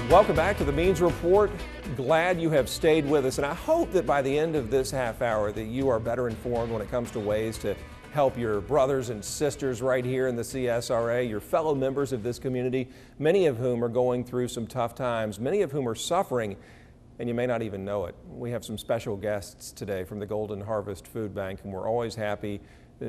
Welcome back to the Means Report. Glad you have stayed with us, and I hope that by the end of this half hour that you are better informed when it comes to ways to help your brothers and sisters right here in the CSRA, your fellow members of this community, many of whom are going through some tough times, many of whom are suffering, and you may not even know it. We have some special guests today from the Golden Harvest Food Bank, and we're always happy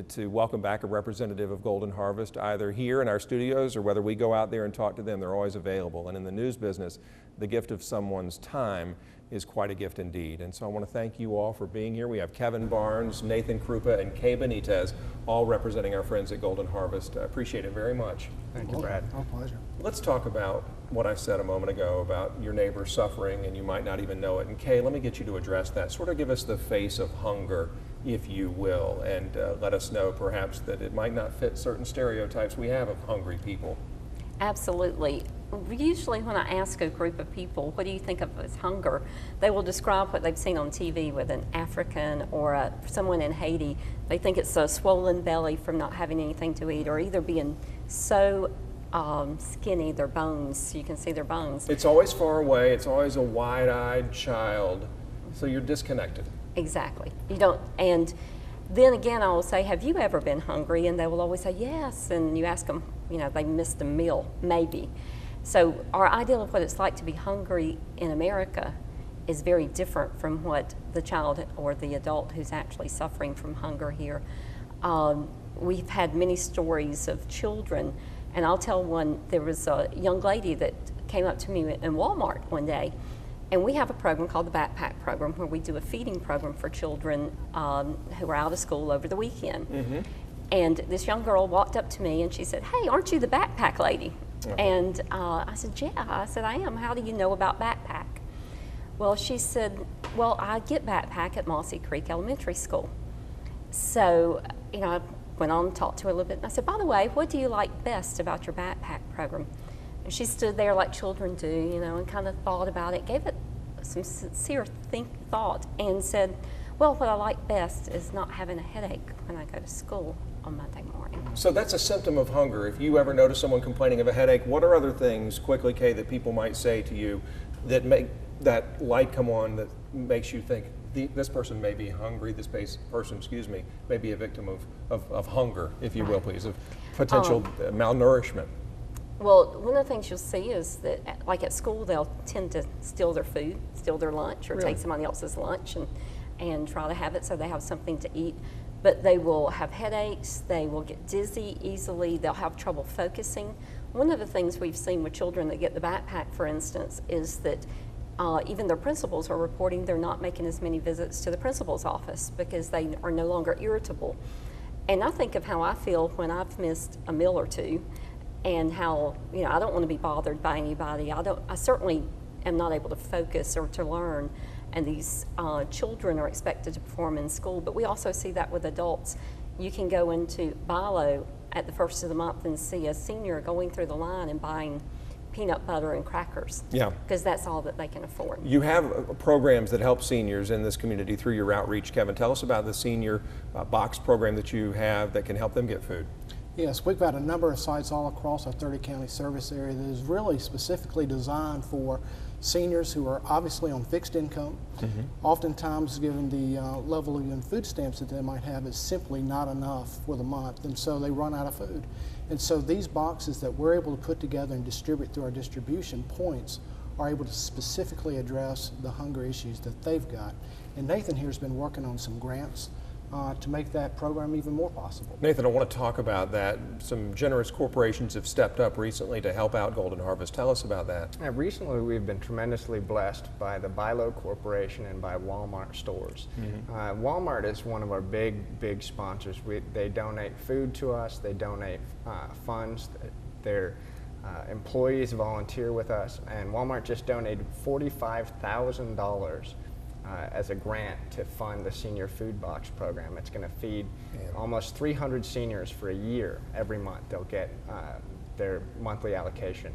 to welcome back a representative of Golden Harvest, either here in our studios or whether we go out there and talk to them. They're always available. And in the news business, the gift of someone's time is quite a gift indeed. And so I want to thank you all for being here. We have Kevin Barnes, Nathan Krupa, and Kay Benitez, all representing our friends at Golden Harvest. I appreciate it very much. Thank you, Brad. Our pleasure. Let's talk about what I said a moment ago about your neighbor suffering and you might not even know it. And Kay, let me get you to address that. Sort of give us the face of hunger, if you will, and let us know perhaps that it might not fit certain stereotypes we have of hungry people. Absolutely. Usually when I ask a group of people, what do you think of as hunger, they will describe what they've seen on TV with an African or someone in Haiti. They think it's a swollen belly from not having anything to eat, or either being so skinny, their bones, you can see their bones. It's always far away, it's always a wide-eyed child, so you're disconnected. Exactly. You don't, and then again I will say, have you ever been hungry? And they will always say yes, and you ask them, you know, they missed a meal, maybe. So our ideal of what it's like to be hungry in America is very different from what the child or the adult who's actually suffering from hunger here. We've had many stories of children, and I'll tell one. There was a young lady that came up to me in Walmart one day, and we have a program called the Backpack Program where we do a feeding program for children who are out of school over the weekend. Mm-hmm. And this young girl walked up to me and she said, "Hey, aren't you the backpack lady?" Uh-huh. And I said, "Yeah." I said, "I am. How do you know about backpack?" Well, she said, "Well, I get backpack at Mossy Creek Elementary School." So, you know, I went on and talked to her a little bit. And I said, "By the way, what do you like best about your backpack program?" And she stood there like children do, you know, and kind of thought about it, gave it some sincere thought, and said, "Well, what I like best is not having a headache when I go to school on Monday morning." So that's a symptom of hunger. If you ever notice someone complaining of a headache, what are other things, quickly, Kay, that people might say to you that make that light come on that makes you think, this person may be hungry, this person, may be a victim of hunger, if you will, please, of potential malnourishment? Well, one of the things you'll see is that, like at school, they'll tend to steal their food, steal their lunch, or take somebody else's lunch and try to have it so they have something to eat. But they will have headaches, they will get dizzy easily, they'll have trouble focusing. One of the things we've seen with children that get the backpack, for instance, is that even their principals are reporting they're not making as many visits to the principal's office because they are no longer irritable. And I think of how I feel when I've missed a meal or two, and how, you know, I don't want to be bothered by anybody. I certainly am not able to focus or to learn, and these children are expected to perform in school. But we also see that with adults. You can go into BILO at the first of the month and see a senior going through the line and buying peanut butter and crackers. Yeah. Because that's all that they can afford. You have programs that help seniors in this community through your outreach. Kevin, tell us about the senior box program that you have that can help them get food. Yes, we've got a number of sites all across our 30-county service area that is really specifically designed for seniors who are obviously on fixed income. Mm-hmm. Oftentimes, given the level of food stamps that they might have, is simply not enough for the month, and so they run out of food. And so these boxes that we're able to put together and distribute through our distribution points are able to specifically address the hunger issues that they've got. And Nathan here has been working on some grants to make that program even more possible. Nathan, I want to talk about that. Some generous corporations have stepped up recently to help out Golden Harvest. Tell us about that. Recently, we've been tremendously blessed by the BILO Corporation and by Walmart stores. Mm-hmm. Walmart is one of our big sponsors. They donate food to us, they donate funds, their employees volunteer with us, and Walmart just donated $45,000 as a grant to fund the senior food box program. It's going to feed almost 300 seniors for a year. Every month they'll get their monthly allocation.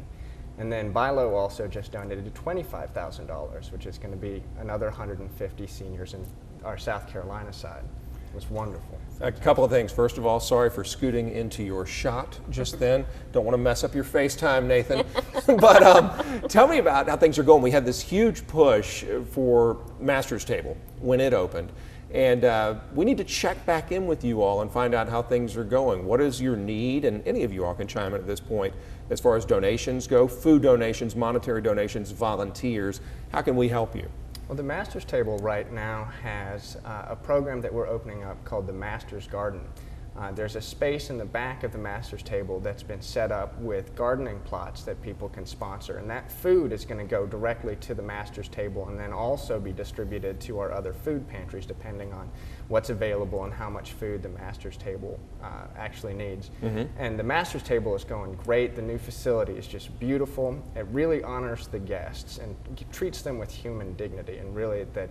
And then BILO also just donated $25,000, which is going to be another 150 seniors in our South Carolina side. was wonderful. A couple of things. First of all, sorry for scooting into your shot just then. Don't want to mess up your FaceTime, Nathan. But tell me about how things are going. We had this huge push for Master's Table when it opened. And we need to check back in with you all and find out how things are going. What is your need? And any of you all can chime in at this point as far as donations go, food donations, monetary donations, volunteers. How can we help you? Well, the Master's Table right now has a program that we're opening up called the Master's Garden. There's a space in the back of the Master's Table that's been set up with gardening plots that people can sponsor, and that food is going to go directly to the Master's Table and then also be distributed to our other food pantries depending on what's available and how much food the Master's Table actually needs. And the Master's Table is going great. The new facility is just beautiful. It really honors the guests and treats them with human dignity, and really that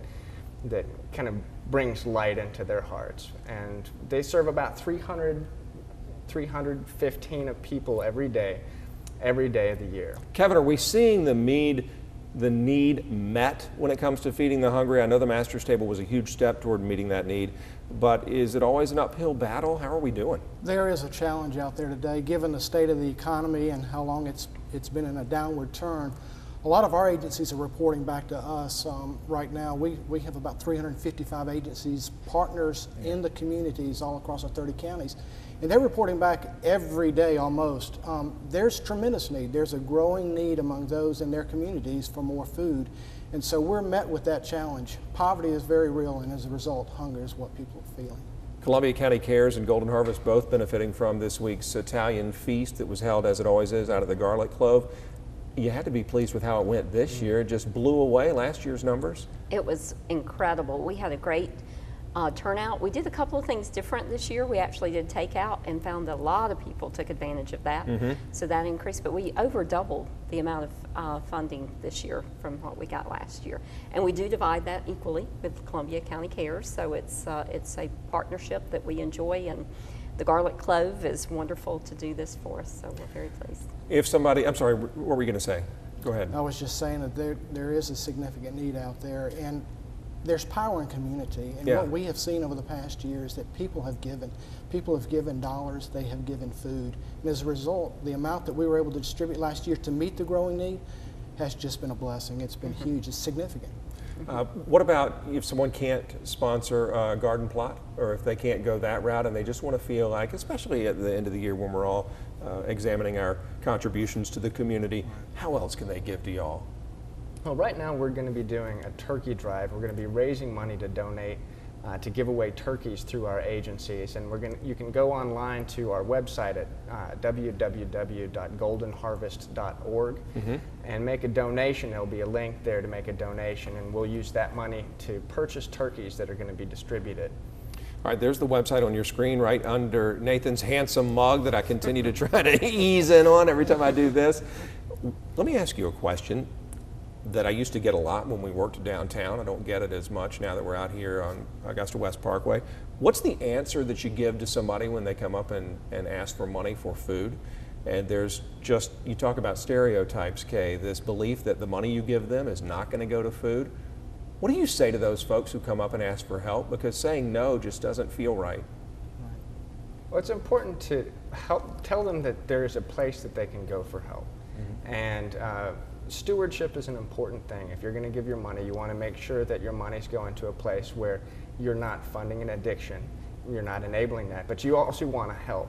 kind of brings light into their hearts. And they serve about 315 of people every day of the year. Kevin, are we seeing the need met when it comes to feeding the hungry? I know the Master's Table was a huge step toward meeting that need, but is it always an uphill battle? How are we doing? There is a challenge out there today, given the state of the economy and how long it's been in a downward turn. A lot of our agencies are reporting back to us right now. We have about 355 agencies, partners in the communities all across our 30 counties, and they're reporting back every day almost. There's tremendous need. There's a growing need among those in their communities for more food, and so we're met with that challenge. Poverty is very real, and as a result, hunger is what people are feeling. Columbia County Cares and Golden Harvest both benefiting from this week's Italian feast that was held, as it always is, out of the garlic clove. You had to be pleased with how it went this year. It just blew away last year's numbers. It was incredible. We had a great turnout. We did a couple of things different this year. We actually did takeout and found a lot of people took advantage of that. So that increased, but we over doubled the amount of funding this year from what we got last year. And we do divide that equally with Columbia County Cares, so it's a partnership that we enjoy, and the garlic clove is wonderful to do this for us, so we're very pleased. If somebody, I'm sorry, what were you going to say? Go ahead. I was just saying that there is a significant need out there, and there's power in community. And what we have seen over the past year is that people have given. People have given dollars, they have given food. And as a result, the amount that we were able to distribute last year to meet the growing need has just been a blessing. It's been huge, it's significant. What about if someone can't sponsor a garden plot, or if they can't go that route and they just want to feel like, especially at the end of the year when we're all examining our contributions to the community, how else can they give to y'all? Well, right now we're going to be doing a turkey drive. We're going to be raising money to donate to give away turkeys through our agencies, and you can go online to our website at www.goldenharvest.org and make a donation. There'll be a link there to make a donation, and we'll use that money to purchase turkeys that are going to be distributed. All right, there's the website on your screen right under Nathan's handsome mug that I continue to try to ease in on every time I do this. Let me ask you a question that I used to get a lot when we worked downtown. I don't get it as much now that we're out here on Augusta West Parkway. What's the answer that you give to somebody when they come up and ask for money for food? And there's just, you talk about stereotypes, Kay, this belief that the money you give them is not going to go to food. What do you say to those folks who come up and ask for help? Because saying no just doesn't feel right. Well, it's important to tell them that there is a place that they can go for help. And stewardship is an important thing. If you're going to give your money, you want to make sure that your money's going to a place where you're not funding an addiction, you're not enabling that, but you also want to help.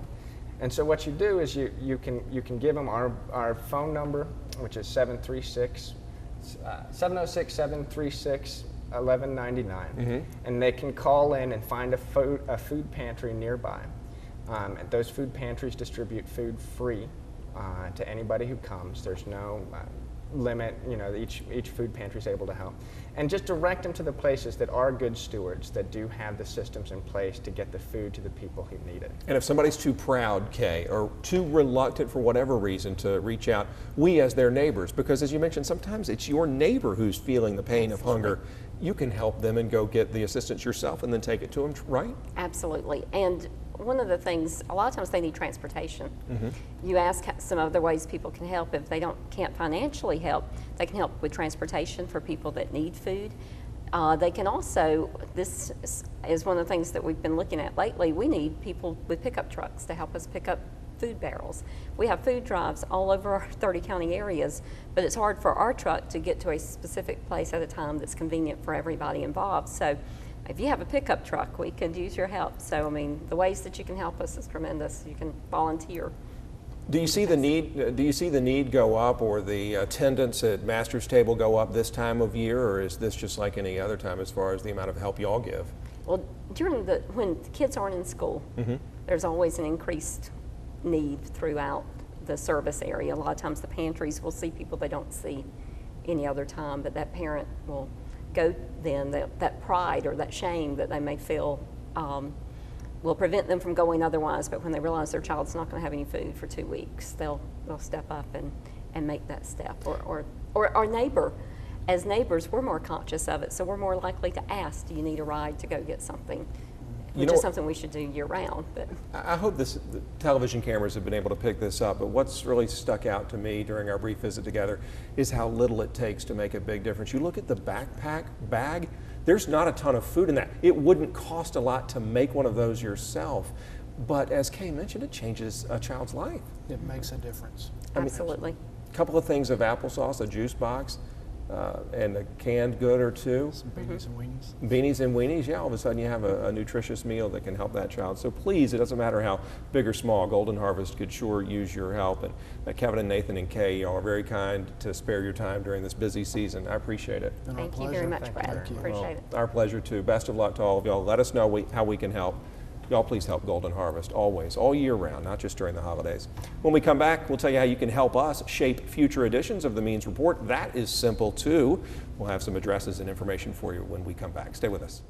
And so what you do is you can give them our phone number, which is 706-736-1199, and they can call in and find a food pantry nearby. Those food pantries distribute food free to anybody who comes. There's no limit, each food pantry is able to help. And just direct them to the places that are good stewards, that do have the systems in place to get the food to the people who need it. And if somebody's too proud, Kay, or too reluctant for whatever reason to reach out, we as their neighbors, because as you mentioned, sometimes it's your neighbor who's feeling the pain of hunger, you can help them and go get the assistance yourself and then take it to them, right? Absolutely. And one of the things, a lot of times they need transportation. You ask some other ways people can help. If they can't financially help, they can help with transportation for people that need food. They can also, this is one of the things that we've been looking at lately, we need people with pickup trucks to help us pick up food barrels. We have food drives all over our 30 county areas, but it's hard for our truck to get to a specific place at a time that's convenient for everybody involved. So if you have a pickup truck, we could use your help. So I mean, the ways that you can help us is tremendous. You can volunteer. Do you see the need? Do you see the need go up, or the attendance at Master's Table go up this time of year, or is this just like any other time as far as the amount of help y'all give? Well, when the kids aren't in school, there's always an increased need throughout the service area. A lot of times the pantries will see people they don't see any other time, but that parent will go then. That pride or that shame that they may feel will prevent them from going otherwise, but when they realize their child's not going to have any food for 2 weeks, they'll step up and make that step. Or our neighbor, as neighbors, we're more conscious of it, so we're more likely to ask, do you need a ride to go get something? Which is something we should do year round. But I hope the television cameras have been able to pick this up, but what's really stuck out to me during our brief visit together is how little it takes to make a big difference. You look at the backpack bag, there's not a ton of food in that. It wouldn't cost a lot to make one of those yourself, but as Kay mentioned, it changes a child's life. It makes a difference. absolutely. A couple of things of applesauce, a juice box, and a canned good or two. Some beanies and weenies. Beanies and weenies, yeah, all of a sudden you have a nutritious meal that can help that child. So please, it doesn't matter how big or small, Golden Harvest could sure use your help. And Kevin and Nathan and Kay, y'all are very kind to spare your time during this busy season. I appreciate it. Thank you very much, Brad. Thank you. Appreciate it. Our pleasure too. Best of luck to all of y'all. Let us know how we can help. Y'all please help Golden Harvest always, all year round, not just during the holidays. When we come back, we'll tell you how you can help us shape future editions of the Means Report. That is simple too. We'll have some addresses and information for you when we come back. Stay with us.